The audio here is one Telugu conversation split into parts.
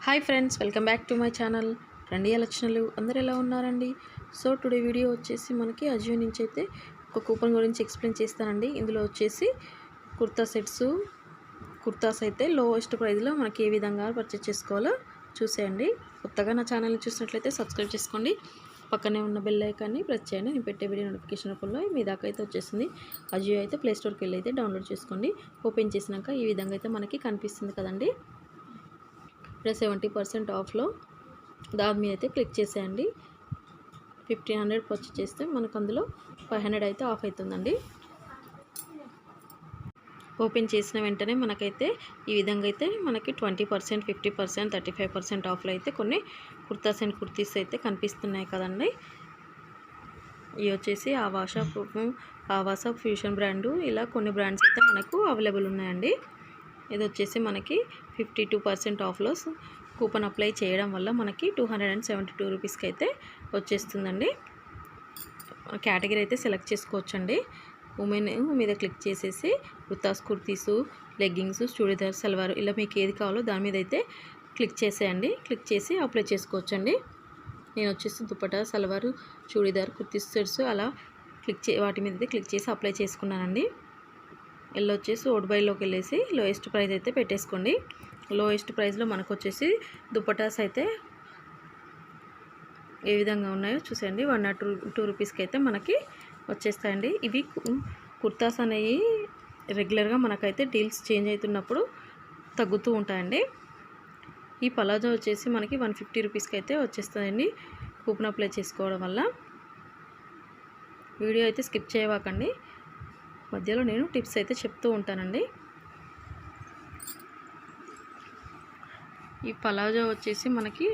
Hi friends, welcome back to my channel trendy alochanalu. అందరూ ఎలా ఉన్నారండి? సో టుడే వీడియో వచ్చేసి మనకి అజియో నుంచి అయితే ఒక కూపన్ గురించి ఎక్స్ప్లెయిన్ చేస్తానండి. ఇందులో వచ్చేసి కుర్తా సెట్స్, కుర్తాస్ అయితే లోయెస్ట్ ప్రైస్లో మనకి ఏ విధంగా పర్చేస్ చేసుకోవాలో చూసేయండి. కొత్తగా నా ఛానల్ని చూసినట్లయితే సబ్స్క్రైబ్ చేసుకోండి, పక్కనే ఉన్న బెల్ ఐకాన్ని ప్రెస్ చేయండి. నేను పెట్టే వీడియో నోటిఫికేషన్ రూపంలో మీ దాకా అయితే వచ్చేసింది. అజియో అయితే ప్లే స్టోర్కి వెళ్ళి అయితే డౌన్లోడ్ చేసుకోండి. ఓపెన్ చేసినాక ఈ విధంగా అయితే మనకి కనిపిస్తుంది కదండి. ఇక్కడ 70% ఆఫ్లో దాని మీద అయితే క్లిక్ చేసేయండి. 1500 పర్చేస్ చేస్తే మనకు అందులో 500 అయితే ఆఫ్ అవుతుందండి. ఓపెన్ చేసిన వెంటనే మనకైతే ఈ విధంగా అయితే మనకి 20%, 50%, 35% ఆఫ్లో అయితే కొన్ని కుర్తాస్ అండ్ కుర్తీస్ అయితే కనిపిస్తున్నాయి కదండి. ఇవి వచ్చేసి ఆవాసా ఫ్యూషన్ బ్రాండు, ఇలా కొన్ని బ్రాండ్స్ అయితే మనకు అవైలబుల్ ఉన్నాయండి. ఇది వచ్చేసి మనకి 52% ఆఫ్లో కూపన్ అప్లై చేయడం వల్ల మనకి 272 రూపీస్కి అయితే వచ్చేస్తుందండి. కేటగిరీ అయితే సెలెక్ట్ చేసుకోవచ్చండి. ఉమెన్ మీద క్లిక్ చేసేసి కుర్తాస్, కుర్తీసు, లెగ్గింగ్స్, చూడీదార్, సల్వార్ ఇలా మీకు ఏది కావాలో దాని మీద అయితే క్లిక్ చేసేయండి. క్లిక్ చేసి అప్లై చేసుకోవచ్చండి. నేను వచ్చేసి దుపట్టా, సల్వారు, చూడీదార్, కుర్తీస్ సెట్స్ అలా వాటి మీద అయితే క్లిక్ చేసి అప్లై చేసుకున్నానండి. ఎల్లో వచ్చేసి ఓడ్బైలోకి వెళ్ళేసి లోయెస్ట్ ప్రైస్ అయితే పెట్టేసుకోండి. లోయెస్ట్ ప్రైస్లో మనకు వచ్చేసి దుపటాస్ అయితే ఏ విధంగా ఉన్నాయో చూసేయండి. 102 రూపీస్కి అయితే మనకి వచ్చేస్తాయండి. ఇవి కుర్తాస్ అనేవి రెగ్యులర్గా మనకైతే డీల్స్ చేంజ్ అవుతున్నప్పుడు తగ్గుతూ ఉంటాయండి. ఈ పలాజో వచ్చేసి మనకి 150 రూపీస్కి అయితే వచ్చేస్తుందండి కూపన్ అప్లై చేసుకోవడం వల్ల. వీడియో అయితే స్కిప్ చేయవాకండి, మధ్యలో నేను టిప్స్ అయితే చెప్తూ ఉంటానండి. ఈ పలాజో వచ్చేసి మనకి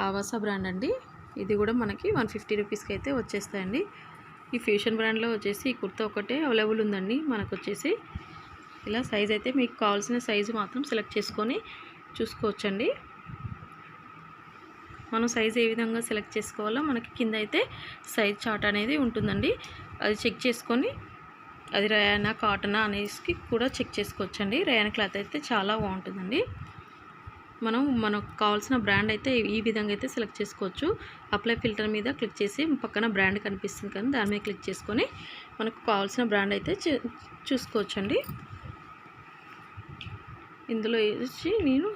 ఆవాసా బ్రాండ్ అండి. ఇది కూడా మనకి 150 రూపీస్కి అయితే వచ్చేస్తాయండి. ఈ ఫ్యూషన్ బ్రాండ్లో వచ్చేసి ఈ కుర్తా ఒకటే అవైలబుల్ ఉందండి. మనకు వచ్చేసి ఇలా సైజ్ అయితే మీకు కావాల్సిన సైజు మాత్రం సెలెక్ట్ చేసుకొని చూసుకోవచ్చండి. మనం సైజ్ ఏ విధంగా సెలెక్ట్ చేసుకోవాలో మనకి కింద అయితే సైజ్ చార్ట్ అనేది ఉంటుందండి. అది చెక్ చేసుకొని అది రయానా కాటనా అనేసి కూడా చెక్ చేసుకోవచ్చండి. రయానా క్లాత్ అయితే చాలా బాగుంటుందండి. మనకు కావాల్సిన బ్రాండ్ అయితే ఈ విధంగా అయితే సెలెక్ట్ చేసుకోవచ్చు. అప్లై ఫిల్టర్ మీద క్లిక్ చేసి పక్కన బ్రాండ్ కనిపిస్తుంది కానీ దాని మీద క్లిక్ చేసుకొని మనకు కావాల్సిన బ్రాండ్ అయితే చూసుకోవచ్చండి. ఇందులో వచ్చి నేను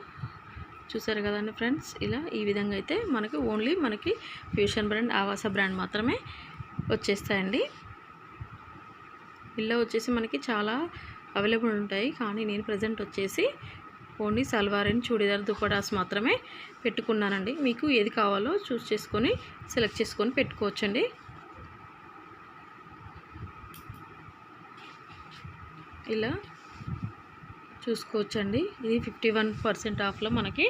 చూసారు కదండి ఫ్రెండ్స్, ఇలా ఈ విధంగా అయితే మనకి ఓన్లీ మనకి ఫ్యూషన్ బ్రాండ్, ఆవాసా బ్రాండ్ మాత్రమే వచ్చేస్తాయండి. ఇలా వచ్చేసి మనకి చాలా అవైలబుల్ ఉంటాయి, కానీ నేను ప్రజెంట్ వచ్చేసి ఓన్లీ సల్వార్ అండ్ చూడీదార్, దుపటాస్ మాత్రమే పెట్టుకున్నానండి. మీకు ఏది కావాలో చూస్ చేసుకొని సెలెక్ట్ చేసుకొని పెట్టుకోవచ్చండి. ఇలా చూసుకోవచ్చండి. ఇది 51% ఆఫ్లో మనకి.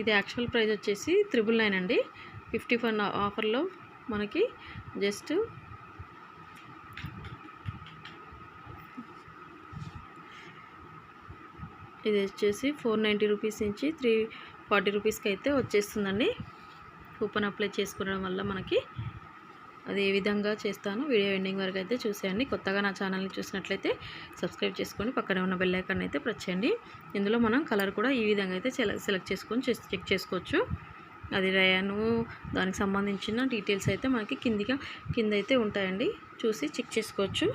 ఇది యాక్చువల్ ప్రైస్ వచ్చేసి 999 అండి. 51 ఆఫర్లో మనకి జస్ట్ ఇది వచ్చేసి 490 రూపీస్ నుంచి 340 రూపీస్కి అయితే వచ్చేస్తుందండి. కూపన్ అప్లై చేసుకోవడం వల్ల మనకి అది ఏ విధంగా చేస్తానో వీడియో ఎండింగ్ వరకు అయితే చూసేయండి. కొత్తగా నా ఛానల్ని చూసినట్లయితే సబ్స్క్రైబ్ చేసుకొని పక్కనే ఉన్న బెల్ ఐకాన్ అయితే ప్రెస్ చేయండి. ఇందులో మనం కలర్ కూడా ఈ విధంగా అయితే సెలెక్ట్ చేసుకొని చెక్ చేసుకోవచ్చు. అది రయాను దానికి సంబంధించిన డీటెయిల్స్ అయితే మనకి కింద అయితే ఉంటాయండి, చూసి చెక్ చేసుకోవచ్చు.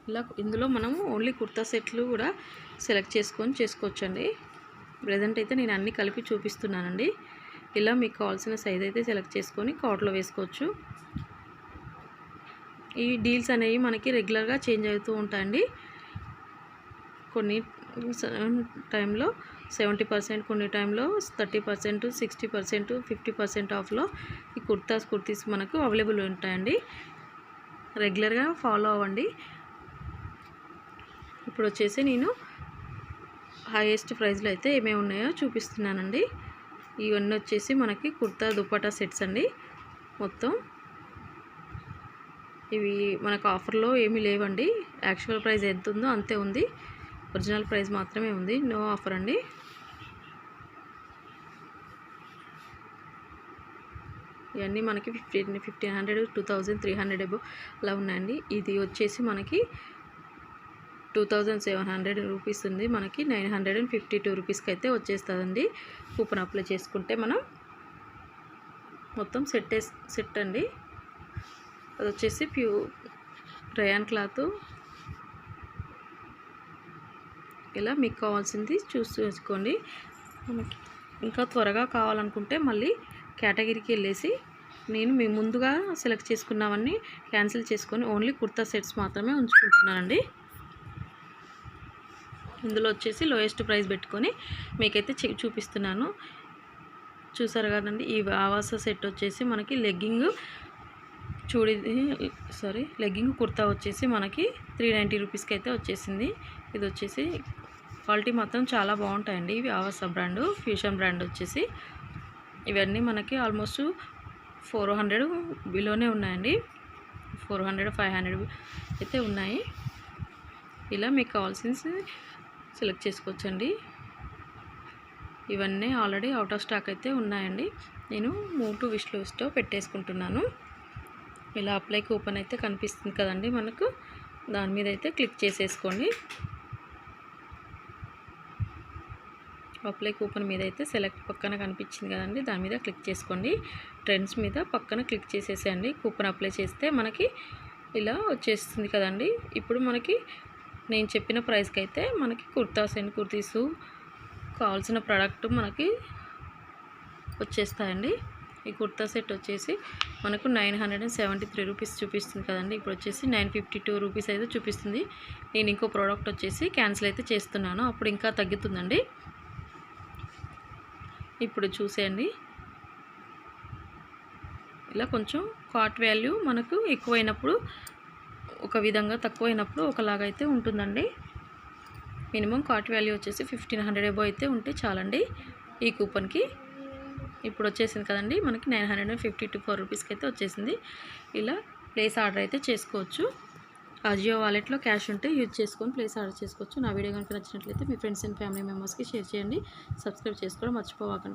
ఇలా ఇందులో మనం ఓన్లీ కుర్తా సెట్లు కూడా సెలెక్ట్ చేసుకోవచ్చండి. ప్రజెంట్ అయితే నేను అన్నీ కలిపి చూపిస్తున్నానండి. ఇలా మీకు కావాల్సిన సైజ్ అయితే సెలెక్ట్ చేసుకొని కార్ట్లో వేసుకోవచ్చు. ఈ డీల్స్ అనేవి మనకి రెగ్యులర్గా చేంజ్ అవుతూ ఉంటాయండి. కొన్ని టైంలో 70%, కొన్ని టైంలో 30%, 60%, 50% ఆఫ్లో ఈ కుర్తీస్ మనకు అవైలబుల్ ఉంటాయండి. రెగ్యులర్గా ఫాలో అవ్వండి. ఇప్పుడు వచ్చేసి నేను హైయెస్ట్ ప్రైస్లో అయితే ఏమేమి ఉన్నాయో చూపిస్తున్నానండి. ఇవన్నీ వచ్చేసి మనకి కుర్తా, దుపట్టా సెట్స్ అండి. మొత్తం ఇవి మనకు ఆఫర్లో ఏమీ లేవండి. యాక్చువల్ ప్రైస్ ఎంత ఉందో అంతే ఉంది, ఒరిజినల్ ప్రైస్ మాత్రమే ఉంది, నో ఆఫర్ అండి. ఇవన్నీ మనకి 1500 2300 అబో అలా ఉన్నాయండి. ఇది వచ్చేసి మనకి 2700 రూపీస్ ఉంది. మనకి 952 రూపీస్కి అయితే వచ్చేస్తుందండి. కూపన్ అప్లై చేసుకుంటే మనం మొత్తం సెట్ అండి. అది వచ్చేసి రయాన్ క్లాత్. ఇలా మీకు కావాల్సింది చూసుకోండి. మనకి ఇంకా త్వరగా కావాలనుకుంటే మళ్ళీ కేటగిరీకి వెళ్ళేసి నేను మీ ముందుగా సెలెక్ట్ చేసుకున్నవన్నీ క్యాన్సిల్ చేసుకొని ఓన్లీ కుర్తా సెట్స్ మాత్రమే ఉంచుకుంటున్నానండి. ఇందులో వచ్చేసి లోయెస్ట్ ప్రైస్ పెట్టుకొని మీకైతే చూపిస్తున్నాను. చూసారు కదండి. ఈ ఆవాస సెట్ వచ్చేసి మనకి లెగ్గింగ్ కుర్తా వచ్చేసి మనకి 390 రూపీస్కి అయితే వచ్చేసింది. ఇది వచ్చేసి క్వాలిటీ మాత్రం చాలా బాగుంటాయండి. ఇవి ఆవాస బ్రాండ్, ఫ్యూషన్ బ్రాండ్ వచ్చేసి ఇవన్నీ మనకి ఆల్మోస్ట్ 400 బిలోనే ఉన్నాయండి. 400 500 అయితే ఉన్నాయి. ఇలా మీకు కావాల్సింది సెలెక్ట్ చేసుకోవచ్చండి. ఇవన్నీ ఆల్రెడీ అవుట్ ఆఫ్ స్టాక్ అయితే ఉన్నాయండి. నేను మూవ్ టు విష్ లిస్ట్లో పెట్టేసుకుంటున్నాను. ఇలా అప్లై కూపన్ అయితే కనిపిస్తుంది కదండి మనకు, దాని మీద అయితే క్లిక్ చేసేసుకోండి. అప్లై కూపన్ మీద అయితే సెలెక్ట్ పక్కన కనిపించింది కదండి, దాని మీద క్లిక్ చేసుకోండి. ట్రెండ్స్ మీద పక్కన క్లిక్ చేసేసేయండి. కూపన్ అప్లై చేస్తే మనకి ఇలా వచ్చేస్తుంది కదండి. ఇప్పుడు మనకి నేను చెప్పిన ప్రైస్కి అయితే మనకి కుర్తాస్ అండ్ కుర్తీసు కావాల్సిన ప్రోడక్ట్ మనకి వచ్చేస్తాయండి. ఈ కుర్తా సెట్ వచ్చేసి మనకు 973 రూపీస్ చూపిస్తుంది కదండి. ఇప్పుడు వచ్చేసి 952 రూపీస్ అయితే చూపిస్తుంది. నేను ఇంకో ప్రోడక్ట్ వచ్చేసి క్యాన్సిల్ అయితే చేస్తున్నాను, అప్పుడు ఇంకా తగ్గుతుందండి. ఇప్పుడు చూసేయండి. ఇలా కొంచెం కాట్ వాల్యూ మనకు ఎక్కువైనప్పుడు ఒక విధంగా, తక్కువైనప్పుడు ఒకలాగా అయితే ఉంటుందండి. మినిమం కాట్ వాల్యూ వచ్చేసి 1500 అబో అయితే ఉంటే చాలండి ఈ కూపన్కి. ఇప్పుడు వచ్చేసింది కదండి మనకి 954 రూపీస్కి అయితే వచ్చేసింది. ఇలా ప్లేస్ ఆర్డర్ అయితే చేసుకోవచ్చు. అజియో వాలెట్లో క్యాష్ ఉంటే యూజ్ చేసుకొని ప్లేస్ ఆర్డర్ చేసుకోవచ్చు. నా వీడియో కనుక నచ్చినట్లయితే మీ ఫ్రెండ్స్ అండ్ ఫ్యామిలీ మెంబర్స్కి షేర్ చేయండి. సబ్స్క్రైబ్ చేసుకోవడం మర్చిపోవకండి.